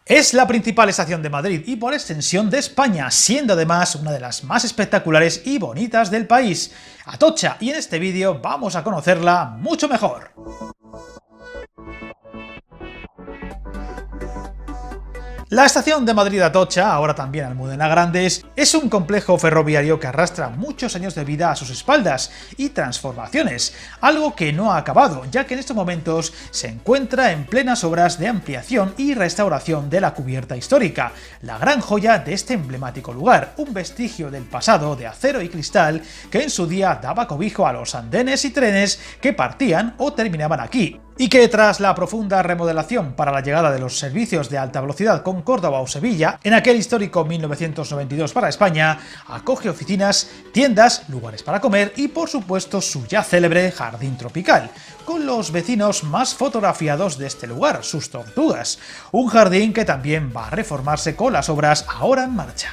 Es la principal estación de Madrid y por extensión de España, siendo además una de las más espectaculares y bonitas del país, Atocha, y en este vídeo vamos a conocerla mucho mejor. La estación de Madrid Atocha, ahora también Almudena Grandes, es un complejo ferroviario que arrastra muchos años de vida a sus espaldas y transformaciones, algo que no ha acabado, ya que en estos momentos se encuentra en plenas obras de ampliación y restauración de la cubierta histórica, la gran joya de este emblemático lugar, un vestigio del pasado de acero y cristal que en su día daba cobijo a los andenes y trenes que partían o terminaban aquí, y que tras la profunda remodelación para la llegada de los servicios de alta velocidad con Córdoba o Sevilla, en aquel histórico 1992 para España, acoge oficinas, tiendas, lugares para comer y por supuesto su ya célebre jardín tropical, con los vecinos más fotografiados de este lugar, sus tortugas, un jardín que también va a reformarse con las obras ahora en marcha.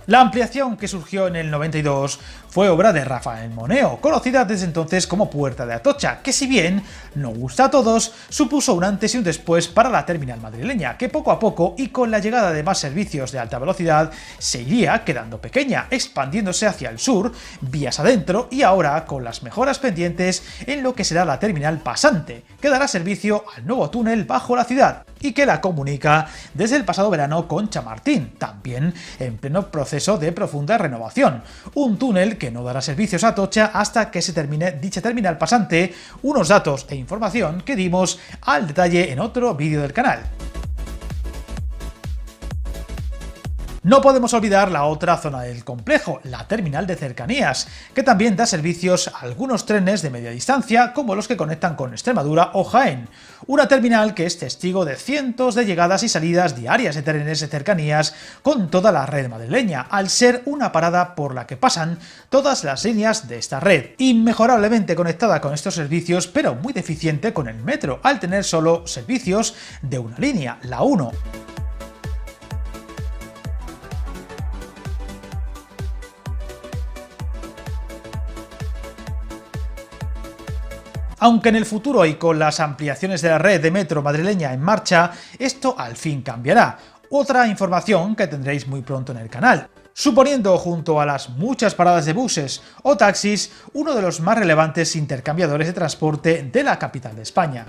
La ampliación, que surgió en el 92, fue obra de Rafael Moneo, conocida desde entonces como Puerta de Atocha, que si bien no gusta a todos, supuso un antes y un después para la terminal madrileña, que poco a poco y con la llegada de más servicios de alta velocidad se iría quedando pequeña, expandiéndose hacia el sur, vías adentro y ahora con las mejoras pendientes en lo que será la terminal pasante, que dará servicio al nuevo túnel bajo la ciudad y que la comunica desde el pasado verano con Chamartín, también en pleno proceso de profunda renovación, un túnel que no dará servicios a Atocha hasta que se termine dicha terminal pasante, unos datos e información que dimos al detalle en otro vídeo del canal. No podemos olvidar la otra zona del complejo, la terminal de cercanías, que también da servicios a algunos trenes de media distancia, como los que conectan con Extremadura o Jaén. Una terminal que es testigo de cientos de llegadas y salidas diarias de trenes de cercanías con toda la red madrileña, al ser una parada por la que pasan todas las líneas de esta red. Inmejorablemente conectada con estos servicios, pero muy deficiente con el metro, al tener solo servicios de una línea, la 1. Aunque en el futuro y con las ampliaciones de la red de metro madrileña en marcha, esto al fin cambiará. Otra información que tendréis muy pronto en el canal, suponiendo junto a las muchas paradas de buses o taxis uno de los más relevantes intercambiadores de transporte de la capital de España.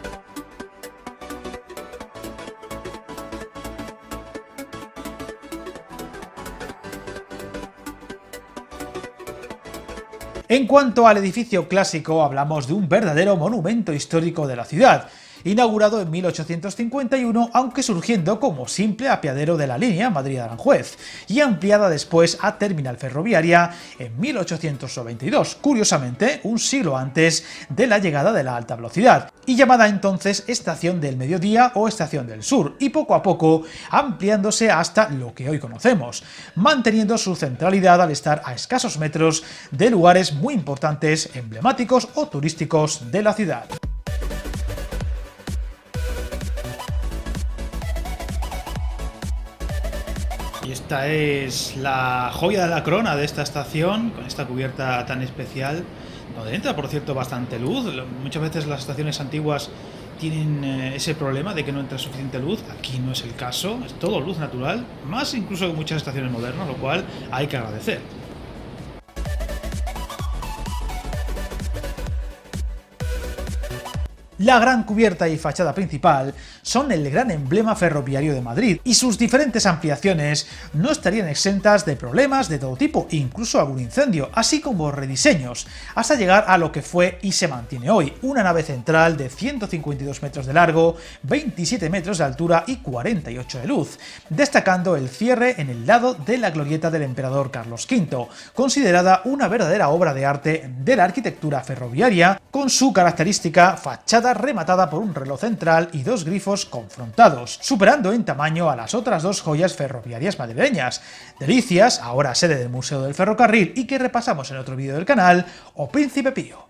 En cuanto al edificio clásico, hablamos de un verdadero monumento histórico de la ciudad, inaugurado en 1851, aunque surgiendo como simple apeadero de la línea Madrid-Aranjuez, y ampliada después a terminal ferroviaria en 1892, curiosamente un siglo antes de la llegada de la alta velocidad, y llamada entonces Estación del Mediodía o Estación del Sur, y poco a poco ampliándose hasta lo que hoy conocemos, manteniendo su centralidad al estar a escasos metros de lugares muy importantes, emblemáticos o turísticos de la ciudad. Y esta es la joya de la corona de esta estación, con esta cubierta tan especial, donde entra, por cierto, bastante luz. Muchas veces las estaciones antiguas tienen ese problema de que no entra suficiente luz. Aquí no es el caso, es todo luz natural, más incluso que muchas estaciones modernas, lo cual hay que agradecer. La gran cubierta y fachada principal son el gran emblema ferroviario de Madrid y sus diferentes ampliaciones no estarían exentas de problemas de todo tipo, incluso algún incendio, así como rediseños, hasta llegar a lo que fue y se mantiene hoy, una nave central de 152 metros de largo, 27 metros de altura y 48 de luz, destacando el cierre en el lado de la glorieta del emperador Carlos V, considerada una verdadera obra de arte de la arquitectura ferroviaria, con su característica fachada rematada por un reloj central y dos grifos confrontados, superando en tamaño a las otras dos joyas ferroviarias madrileñas, Delicias, ahora sede del Museo del Ferrocarril y que repasamos en otro vídeo del canal, o Príncipe Pío.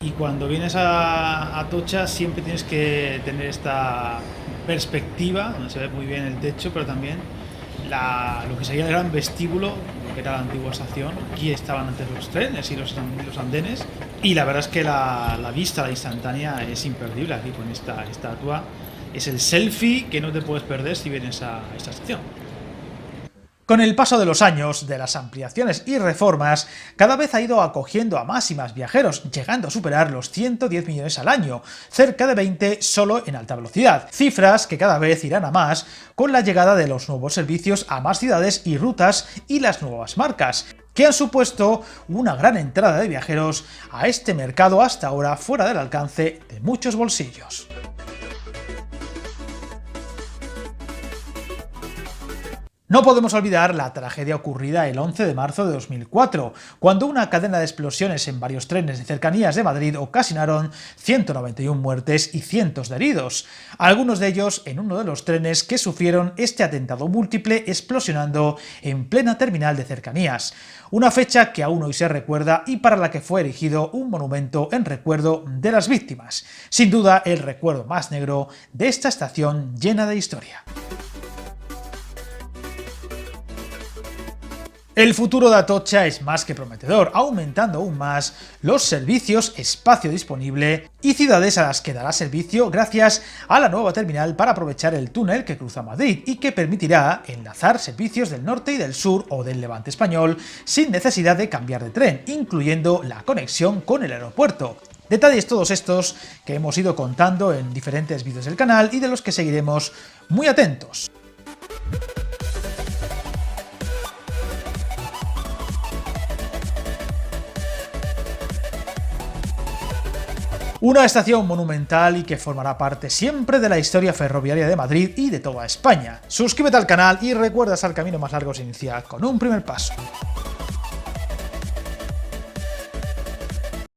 Y cuando vienes a Atocha siempre tienes que tener esta perspectiva, donde se ve muy bien el techo, pero también lo que sería el gran vestíbulo, lo que era la antigua estación. Aquí estaban antes los trenes y los andenes, y la verdad es que la vista, la instantánea, es imperdible aquí con esta estatua. Es el selfie que no te puedes perder si vienes a esta estación. Con el paso de los años, de las ampliaciones y reformas, cada vez ha ido acogiendo a más y más viajeros, llegando a superar los 110 millones al año, cerca de 20 solo en alta velocidad, cifras que cada vez irán a más con la llegada de los nuevos servicios a más ciudades y rutas y las nuevas marcas, que han supuesto una gran entrada de viajeros a este mercado hasta ahora fuera del alcance de muchos bolsillos. No podemos olvidar la tragedia ocurrida el 11 de marzo de 2004, cuando una cadena de explosiones en varios trenes de cercanías de Madrid ocasionaron 191 muertes y cientos de heridos, algunos de ellos en uno de los trenes que sufrieron este atentado múltiple explosionando en plena terminal de cercanías, una fecha que aún hoy se recuerda y para la que fue erigido un monumento en recuerdo de las víctimas, sin duda el recuerdo más negro de esta estación llena de historia. El futuro de Atocha es más que prometedor, aumentando aún más los servicios, espacio disponible y ciudades a las que dará servicio gracias a la nueva terminal para aprovechar el túnel que cruza Madrid y que permitirá enlazar servicios del norte y del sur o del levante español sin necesidad de cambiar de tren, incluyendo la conexión con el aeropuerto. Detalles todos estos que hemos ido contando en diferentes vídeos del canal y de los que seguiremos muy atentos. Una estación monumental y que formará parte siempre de la historia ferroviaria de Madrid y de toda España. Suscríbete al canal y recuerda, el camino más largo se inicia con un primer paso.